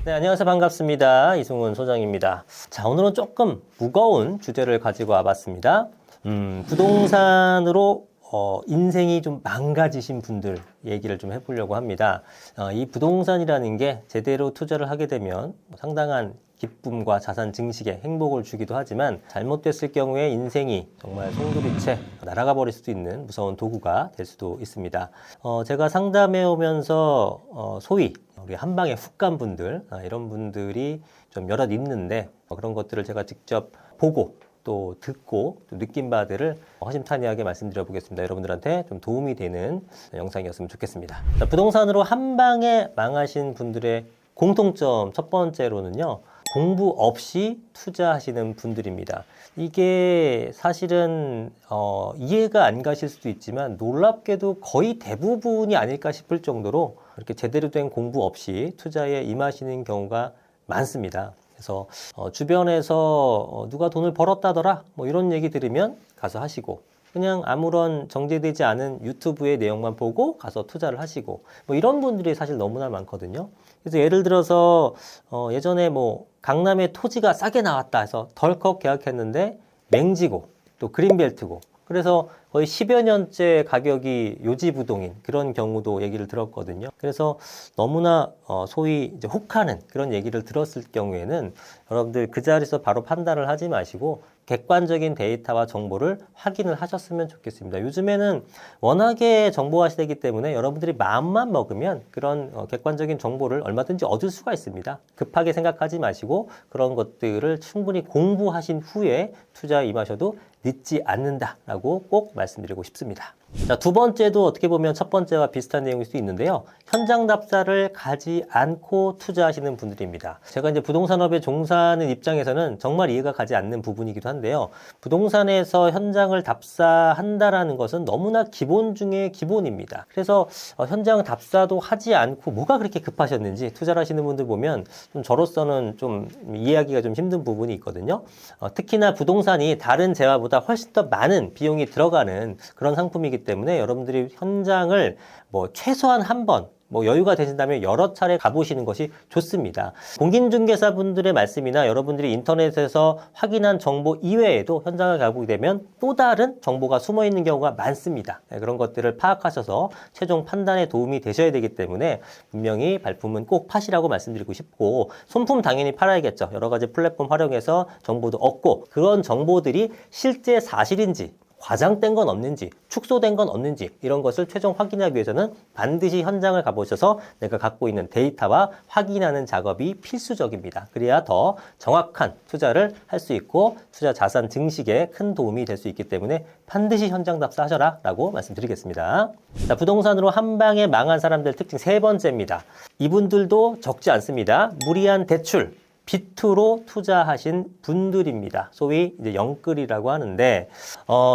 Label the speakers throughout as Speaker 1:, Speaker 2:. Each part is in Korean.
Speaker 1: 네, 안녕하세요. 반갑습니다. 이승훈 소장입니다. 자, 오늘은 조금 무거운 주제를 가지고 와봤습니다. 부동산으로 인생이 좀 망가지신 분들 얘기를 좀 해보려고 합니다. 이 부동산이라는 게 제대로 투자를 하게 되면 상당한 기쁨과 자산 증식에 행복을 주기도 하지만 잘못됐을 경우에 인생이 정말 송두리째 날아가 버릴 수도 있는 무서운 도구가 될 수도 있습니다. 제가 상담해 오면서 소위 우리 한 방에 훅 간 분들, 이런 분들이 좀 여럿 있는데 그런 것들을 제가 직접 보고 또 듣고 또 느낀 바들을 허심탄회하게 말씀드려 보겠습니다. 여러분들한테 좀 도움이 되는 영상이었으면 좋겠습니다. 자, 부동산으로 한 방에 망하신 분들의 공통점 첫 번째로는요, 공부 없이 투자하시는 분들입니다. 이게 사실은 이해가 안 가실 수도 있지만 놀랍게도 거의 대부분이 아닐까 싶을 정도로 이렇게 제대로 된 공부 없이 투자에 임하시는 경우가 많습니다. 그래서 주변에서 누가 돈을 벌었다더라 뭐 이런 얘기 들으면 가서 하시고, 그냥 아무런 정제되지 않은 유튜브의 내용만 보고 가서 투자를 하시고, 뭐 이런 분들이 사실 너무나 많거든요. 그래서 예를 들어서 예전에 뭐 강남에 토지가 싸게 나왔다 해서 덜컥 계약했는데 맹지고 또 그린벨트고, 그래서 거의 10여 년째 가격이 요지부동인 그런 경우도 얘기를 들었거든요. 그래서 너무나 소위 이제 혹하는 그런 얘기를 들었을 경우에는 여러분들 그 자리에서 바로 판단을 하지 마시고 객관적인 데이터와 정보를 확인을 하셨으면 좋겠습니다. 요즘에는 워낙에 정보화 시대이기 때문에 여러분들이 마음만 먹으면 그런 객관적인 정보를 얼마든지 얻을 수가 있습니다. 급하게 생각하지 마시고 그런 것들을 충분히 공부하신 후에 투자에 임하셔도 늦지 않는다라고 꼭 말씀드리고 싶습니다. 자, 두 번째도 어떻게 보면 첫 번째와 비슷한 내용일 수 있는데요. 현장 답사를 가지 않고 투자하시는 분들입니다. 제가 이제 부동산업에 종사하는 입장에서는 정말 이해가 가지 않는 부분이기도 한데요. 부동산에서 현장을 답사한다라는 것은 너무나 기본 중에 기본입니다. 그래서 현장 답사도 하지 않고 뭐가 그렇게 급하셨는지 투자를 하시는 분들 보면 좀 저로서는 좀 이해하기가 좀 힘든 부분이 있거든요. 특히나 부동산이 다른 재화보다 훨씬 더 많은 비용이 들어가는 그런 상품이기 때문에 여러분들이 현장을 뭐 최소한 한 번, 뭐 여유가 되신다면 여러 차례 가보시는 것이 좋습니다. 공인중개사분들의 말씀이나 여러분들이 인터넷에서 확인한 정보 이외에도 현장을 가보게 되면 또 다른 정보가 숨어 있는 경우가 많습니다. 그런 것들을 파악하셔서 최종 판단에 도움이 되셔야 되기 때문에 분명히 발품은 꼭 파시라고 말씀드리고 싶고, 손품 당연히 팔아야겠죠. 여러 가지 플랫폼 활용해서 정보도 얻고, 그런 정보들이 실제 사실인지 과장된 건 없는지, 축소된 건 없는지, 이런 것을 최종 확인하기 위해서는 반드시 현장을 가보셔서 내가 갖고 있는 데이터와 확인하는 작업이 필수적입니다. 그래야 더 정확한 투자를 할 수 있고 투자 자산 증식에 큰 도움이 될 수 있기 때문에 반드시 현장 답사하셔라 라고 말씀드리겠습니다. 자, 부동산으로 한 방에 망한 사람들 특징 세 번째입니다. 이분들도 적지 않습니다. 무리한 대출, 비투로 투자하신 분들입니다. 소위 이제 영끌이라고 하는데,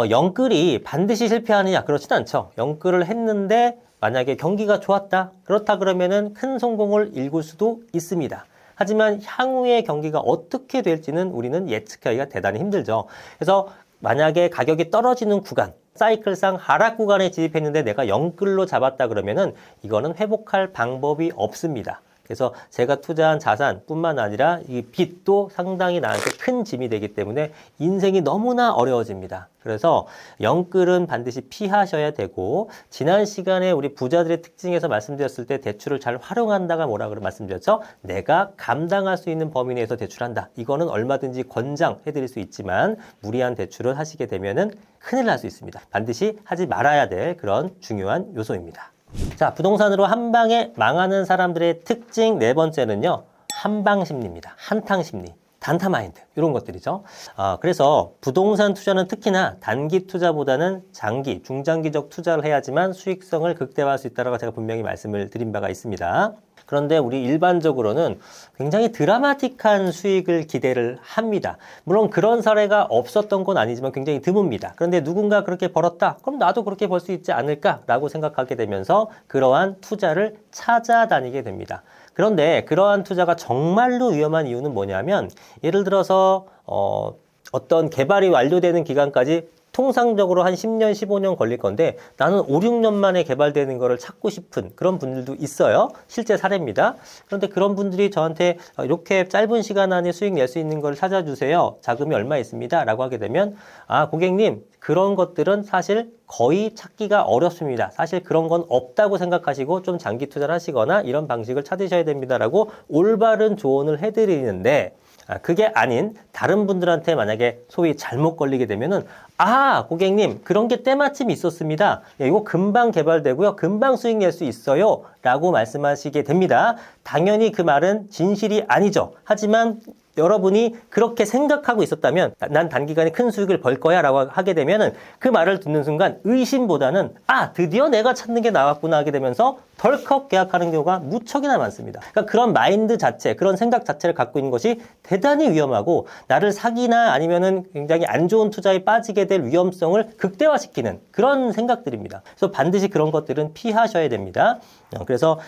Speaker 1: 영끌이 반드시 실패하느냐? 그렇진 않죠. 영끌을 했는데 만약에 경기가 좋았다, 그렇다 그러면은 큰 성공을 일굴 수도 있습니다. 하지만 향후의 경기가 어떻게 될지는 우리는 예측하기가 대단히 힘들죠. 그래서 만약에 가격이 떨어지는 구간, 사이클상 하락 구간에 진입했는데 내가 영끌로 잡았다 그러면은 이거는 회복할 방법이 없습니다. 그래서 제가 투자한 자산뿐만 아니라 이 빚도 상당히 나한테 큰 짐이 되기 때문에 인생이 너무나 어려워집니다. 그래서 영끌은 반드시 피하셔야 되고, 지난 시간에 우리 부자들의 특징에서 말씀드렸을 때 대출을 잘 활용한다가 뭐라고 말씀드렸죠? 내가 감당할 수 있는 범위 내에서 대출한다. 이거는 얼마든지 권장해드릴 수 있지만 무리한 대출을 하시게 되면은 큰일 날 수 있습니다. 반드시 하지 말아야 될 그런 중요한 요소입니다. 자, 부동산으로 한 방에 망하는 사람들의 특징 네 번째는요, 한방 심리입니다. 한탕 심리, 단타 마인드, 이런 것들이죠. 그래서 부동산 투자는 특히나 단기 투자보다는 장기, 중장기적 투자를 해야지만 수익성을 극대화할 수 있다고 제가 분명히 말씀을 드린 바가 있습니다. 그런데 우리 일반적으로는 굉장히 드라마틱한 수익을 기대를 합니다. 물론 그런 사례가 없었던 건 아니지만 굉장히 드뭅니다. 그런데 누군가 그렇게 벌었다? 그럼 나도 그렇게 벌 수 있지 않을까라고 생각하게 되면서 그러한 투자를 찾아다니게 됩니다. 그런데 그러한 투자가 정말로 위험한 이유는 뭐냐면, 예를 들어서 어떤 개발이 완료되는 기간까지 통상적으로 한 10년, 15년 걸릴 건데 나는 5, 6년 만에 개발되는 거를 찾고 싶은 그런 분들도 있어요. 실제 사례입니다. 그런데 그런 분들이 저한테 이렇게 짧은 시간 안에 수익 낼 수 있는 걸 찾아주세요. 자금이 얼마 있습니다. 라고 하게 되면 고객님 그런 것들은 사실 거의 찾기가 어렵습니다. 사실 그런 건 없다고 생각하시고 좀 장기 투자를 하시거나 이런 방식을 찾으셔야 됩니다라고 올바른 조언을 해드리는데 그게 아닌 다른 분들한테 만약에 소위 잘못 걸리게 되면은 고객님 그런 게 때마침 있었습니다. 이거 금방 개발되고요. 금방 수익 낼 수 있어요. 라고 말씀하시게 됩니다. 당연히 그 말은 진실이 아니죠. 하지만 여러분이 그렇게 생각하고 있었다면 난 단기간에 큰 수익을 벌 거야 라고 하게 되면은 그 말을 듣는 순간 의심보다는 드디어 내가 찾는 게 나왔구나 하게 되면서 덜컥 계약하는 경우가 무척이나 많습니다. 그러니까 그런 마인드 자체, 그런 생각 자체를 갖고 있는 것이 대단히 위험하고 나를 사기나 아니면은 굉장히 안 좋은 투자에 빠지게 될 위험성을 극대화시키는 그런 생각들입니다. 그래서 반드시 그런 것들은 피하셔야 됩니다. 그래서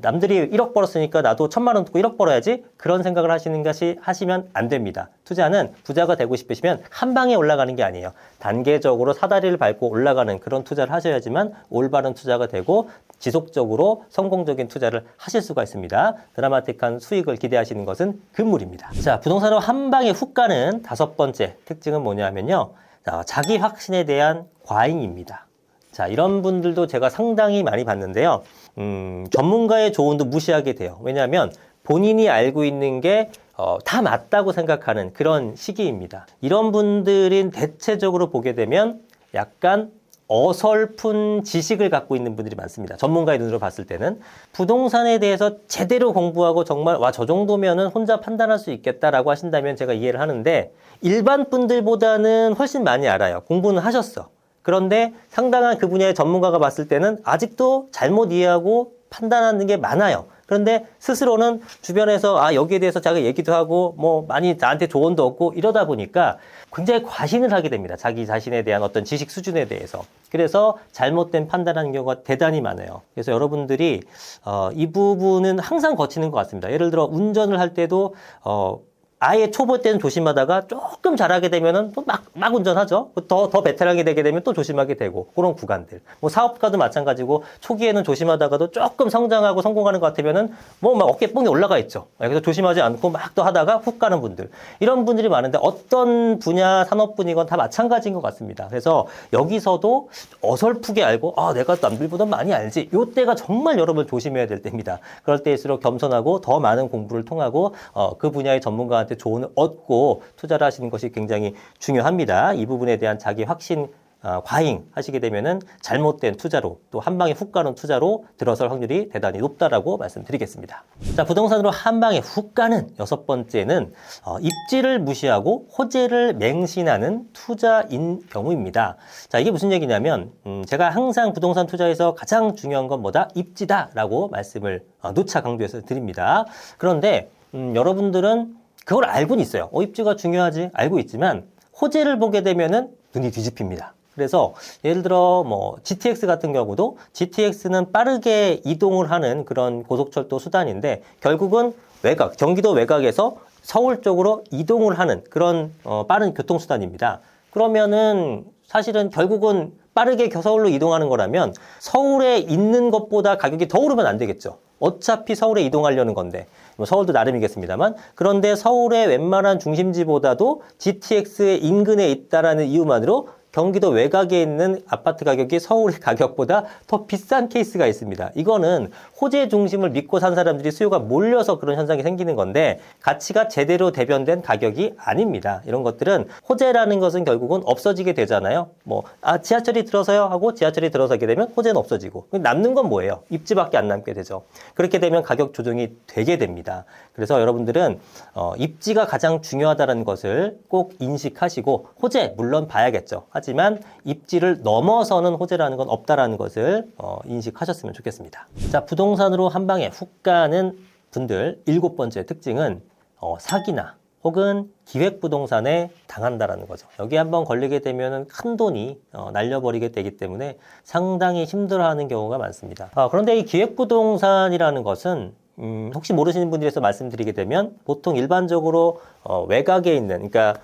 Speaker 1: 남들이 1억 벌었으니까 나도 1,000만 원 듣고 1억 벌어야지 그런 생각을 하시면 안 됩니다. 투자는 부자가 되고 싶으시면 한 방에 올라가는 게 아니에요. 단계적으로 사다리를 밟고 올라가는 그런 투자를 하셔야지만 올바른 투자가 되고 지속적으로 성공적인 투자를 하실 수가 있습니다. 드라마틱한 수익을 기대하시는 것은 금물입니다. 자, 부동산으로 한 방에 훅 가는 5번째 특징은 뭐냐면요. 자기 확신에 대한 과잉입니다. 자, 이런 분들도 제가 상당히 많이 봤는데요. 전문가의 조언도 무시하게 돼요. 왜냐하면 본인이 알고 있는 게 다 맞다고 생각하는 그런 시기입니다. 이런 분들은 대체적으로 보게 되면 약간 어설픈 지식을 갖고 있는 분들이 많습니다. 전문가의 눈으로 봤을 때는 부동산에 대해서 제대로 공부하고 정말 저 정도면은 혼자 판단할 수 있겠다라고 하신다면 제가 이해를 하는데 일반 분들보다는 훨씬 많이 알아요. 공부는 하셨어. 그런데 상당한 그 분야의 전문가가 봤을 때는 아직도 잘못 이해하고 판단하는 게 많아요. 그런데 스스로는 주변에서 여기에 대해서 자기가 얘기도 하고 많이 나한테 조언도 얻고 이러다 보니까 굉장히 과신을 하게 됩니다. 자기 자신에 대한 어떤 지식 수준에 대해서. 그래서 잘못된 판단하는 경우가 대단히 많아요. 그래서 여러분들이 이 부분은 항상 거치는 것 같습니다. 예를 들어 운전을 할 때도 아예 초보 때는 조심하다가 조금 잘하게 되면은 또 막 운전하죠. 더 베테랑이 되게 되면 또 조심하게 되고 그런 구간들. 사업가도 마찬가지고 초기에는 조심하다가도 조금 성장하고 성공하는 것 같으면은 막 어깨 뽕이 올라가 있죠. 그래서 조심하지 않고 막 또 하다가 훅 가는 분들. 이런 분들이 많은데 어떤 분야 산업분이건 다 마찬가지인 것 같습니다. 그래서 여기서도 어설프게 알고 내가 남들보다 많이 알지. 요때가 정말 여러분 조심해야 될 때입니다. 그럴 때일수록 겸손하고 더 많은 공부를 통하고 그 분야의 전문가한테 조언을 얻고 투자를 하시는 것이 굉장히 중요합니다. 이 부분에 대한 자기 확신 과잉 하시게 되면은 잘못된 투자로 또 한 방에 훅 가는 투자로 들어설 확률이 대단히 높다라고 말씀드리겠습니다. 자, 부동산으로 한 방에 훅 가는 6번째는 입지를 무시하고 호재를 맹신하는 투자인 경우입니다. 자, 이게 무슨 얘기냐면 제가 항상 부동산 투자에서 가장 중요한 건 뭐다? 입지다라고 말씀을 누차 강조해서 드립니다. 그런데 여러분들은 그걸 알고는 있어요. 입지가 중요하지 알고 있지만 호재를 보게 되면은 눈이 뒤집힙니다. 그래서 예를 들어 GTX 같은 경우도 GTX는 빠르게 이동을 하는 그런 고속철도 수단인데 결국은 경기도 외곽에서 서울 쪽으로 이동을 하는 그런 빠른 교통수단입니다. 그러면은 사실은 결국은 빠르게 서울로 이동하는 거라면 서울에 있는 것보다 가격이 더 오르면 안 되겠죠. 어차피 서울에 이동하려는 건데 서울도 나름이겠습니다만 그런데 서울의 웬만한 중심지보다도 GTX의 인근에 있다라는 이유만으로 경기도 외곽에 있는 아파트 가격이 서울의 가격보다 더 비싼 케이스가 있습니다. 이거는 호재 중심을 믿고 산 사람들이 수요가 몰려서 그런 현상이 생기는 건데 가치가 제대로 대변된 가격이 아닙니다. 이런 것들은 호재라는 것은 결국은 없어지게 되잖아요. 지하철이 들어서요 하고 지하철이 들어서게 되면 호재는 없어지고 남는 건 뭐예요? 입지밖에 안 남게 되죠. 그렇게 되면 가격 조정이 되게 됩니다. 그래서 여러분들은 입지가 가장 중요하다는 것을 꼭 인식하시고 호재 물론 봐야겠죠. 하지만 입지를 넘어서는 호재라는 건 없다라는 것을 인식하셨으면 좋겠습니다. 자, 부동산으로 한 방에 훅 가는 분들 7번째 특징은 사기나 혹은 기획부동산에 당한다라는 거죠. 여기 한번 걸리게 되면 큰 돈이 날려버리게 되기 때문에 상당히 힘들어하는 경우가 많습니다. 그런데 이 기획부동산이라는 것은 혹시 모르시는 분들에서 말씀드리게 되면 보통 일반적으로 외곽에 있는 그러니까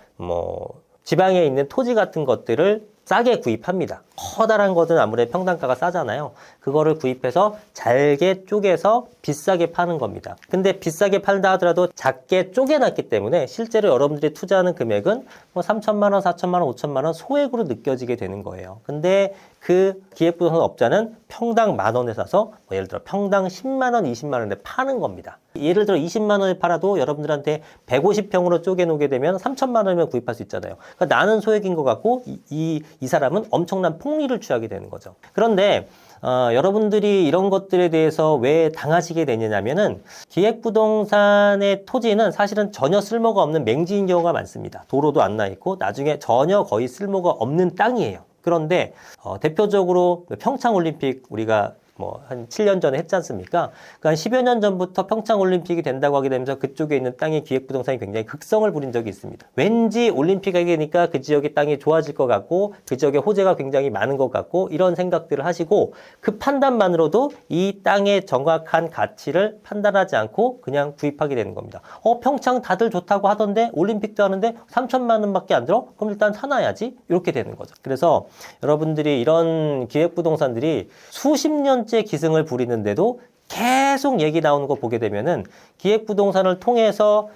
Speaker 1: 지방에 있는 토지 같은 것들을 싸게 구입합니다. 커다란 것은 아무래도 평당가가 싸잖아요. 그거를 구입해서 잘게 쪼개서 비싸게 파는 겁니다. 근데 비싸게 팔다 하더라도 작게 쪼개놨기 때문에 실제로 여러분들이 투자하는 금액은 뭐 3천만 원, 4천만 원, 5천만 원 소액으로 느껴지게 되는 거예요. 근데 그 기획부동산 업자는 평당 10,000원에 사서 뭐 예를 들어 평당 10만 원, 20만 원에 파는 겁니다. 예를 들어 20만 원에 팔아도 여러분들한테 150평으로 쪼개놓게 되면 3천만 원이면 구입할 수 있잖아요. 그러니까 나는 소액인 것 같고 이 사람은 엄청난 폭리를 취하게 되는 거죠. 그런데 여러분들이 이런 것들에 대해서 왜 당하시게 되느냐면은 기획부동산의 토지는 사실은 전혀 쓸모가 없는 맹지인 경우가 많습니다. 도로도 안 나 있고 나중에 전혀 거의 쓸모가 없는 땅이에요. 그런데 대표적으로 평창올림픽 우리가 뭐 한 7년 전에 했지 않습니까? 그러니까 한 10여 년 전부터 평창올림픽이 된다고 하게 되면서 그쪽에 있는 땅의 기획부동산이 굉장히 극성을 부린 적이 있습니다. 왠지 올림픽 하게 되니까 그 지역의 땅이 좋아질 것 같고 그 지역의 호재가 굉장히 많은 것 같고 이런 생각들을 하시고 그 판단만으로도 이 땅의 정확한 가치를 판단하지 않고 그냥 구입하게 되는 겁니다. 평창 다들 좋다고 하던데 올림픽도 하는데 3천만 원밖에 안 들어? 그럼 일단 사놔야지. 이렇게 되는 거죠. 그래서 여러분들이 이런 기획부동산들이 수십 년 기승을 부리는데도 계속 얘기 나오는 거 보게 되면은 기획부동산을 통해서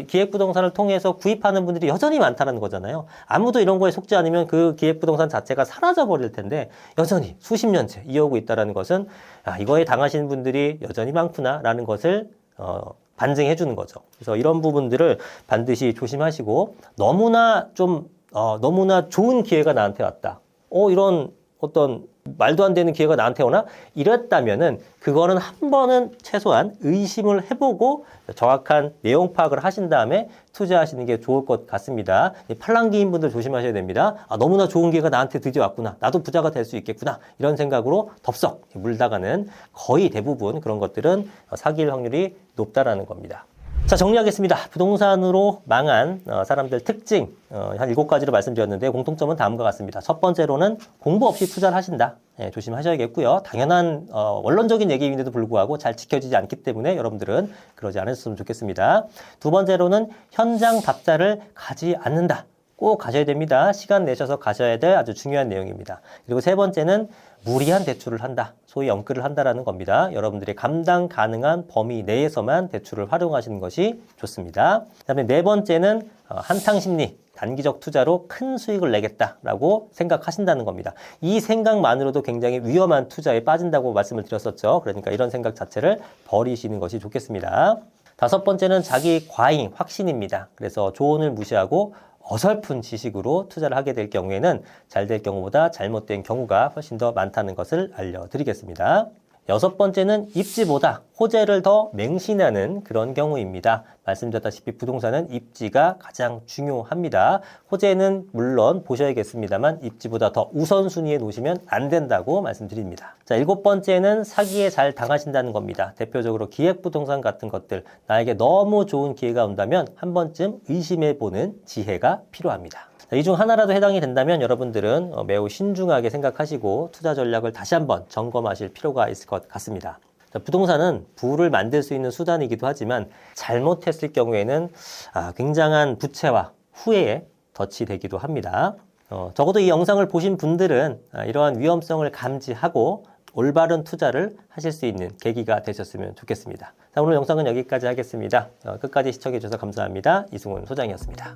Speaker 1: 기획부동산을 통해서 구입하는 분들이 여전히 많다는 거잖아요. 아무도 이런 거에 속지 않으면 그 기획부동산 자체가 사라져 버릴 텐데 여전히 수십 년째 이어오고 있다는 것은 이거에 당하시는 분들이 여전히 많구나라는 것을 반증해 주는 거죠. 그래서 이런 부분들을 반드시 조심하시고 너무나 좋은 기회가 나한테 왔다. 이런 어떤 말도 안 되는 기회가 나한테 오나? 이랬다면은 그거는 한 번은 최소한 의심을 해보고 정확한 내용 파악을 하신 다음에 투자하시는 게 좋을 것 같습니다. 팔랑귀인 분들 조심하셔야 됩니다. 너무나 좋은 기회가 나한테 드디어 왔구나. 나도 부자가 될 수 있겠구나. 이런 생각으로 덥석 물다가는 거의 대부분 그런 것들은 사기일 확률이 높다라는 겁니다. 자, 정리하겠습니다. 부동산으로 망한 사람들 특징 한 7가지로 말씀드렸는데 공통점은 다음과 같습니다. 첫 번째로는 공부 없이 투자를 하신다. 조심하셔야겠고요. 당연한 원론적인 얘기임에도 불구하고 잘 지켜지지 않기 때문에 여러분들은 그러지 않으셨으면 좋겠습니다. 두 번째로는 현장 답사를 가지 않는다. 꼭 가셔야 됩니다. 시간 내셔서 가셔야 될 아주 중요한 내용입니다. 그리고 세 번째는 무리한 대출을 한다. 소위 영끌을 한다라는 겁니다. 여러분들이 감당 가능한 범위 내에서만 대출을 활용하시는 것이 좋습니다. 그다음에 네 번째는 한탕심리, 단기적 투자로 큰 수익을 내겠다라고 생각하신다는 겁니다. 이 생각만으로도 굉장히 위험한 투자에 빠진다고 말씀을 드렸었죠. 그러니까 이런 생각 자체를 버리시는 것이 좋겠습니다. 다섯 번째는 자기 과잉, 확신입니다. 그래서 조언을 무시하고 어설픈 지식으로 투자를 하게 될 경우에는 잘 될 경우보다 잘못된 경우가 훨씬 더 많다는 것을 알려드리겠습니다. 여섯 번째는 입지보다 호재를 더 맹신하는 그런 경우입니다. 말씀드렸다시피 부동산은 입지가 가장 중요합니다. 호재는 물론 보셔야겠습니다만 입지보다 더 우선순위에 놓으시면 안 된다고 말씀드립니다. 자, 일곱 번째는 사기에 잘 당하신다는 겁니다. 대표적으로 기획부동산 같은 것들, 나에게 너무 좋은 기회가 온다면 한 번쯤 의심해보는 지혜가 필요합니다. 이 중 하나라도 해당이 된다면 여러분들은 매우 신중하게 생각하시고 투자 전략을 다시 한번 점검하실 필요가 있을 것 같습니다. 부동산은 부를 만들 수 있는 수단이기도 하지만 잘못했을 경우에는 굉장한 부채와 후회에 덫이 되기도 합니다. 적어도 이 영상을 보신 분들은 이러한 위험성을 감지하고 올바른 투자를 하실 수 있는 계기가 되셨으면 좋겠습니다. 자, 오늘 영상은 여기까지 하겠습니다. 끝까지 시청해 주셔서 감사합니다. 이승훈 소장이었습니다.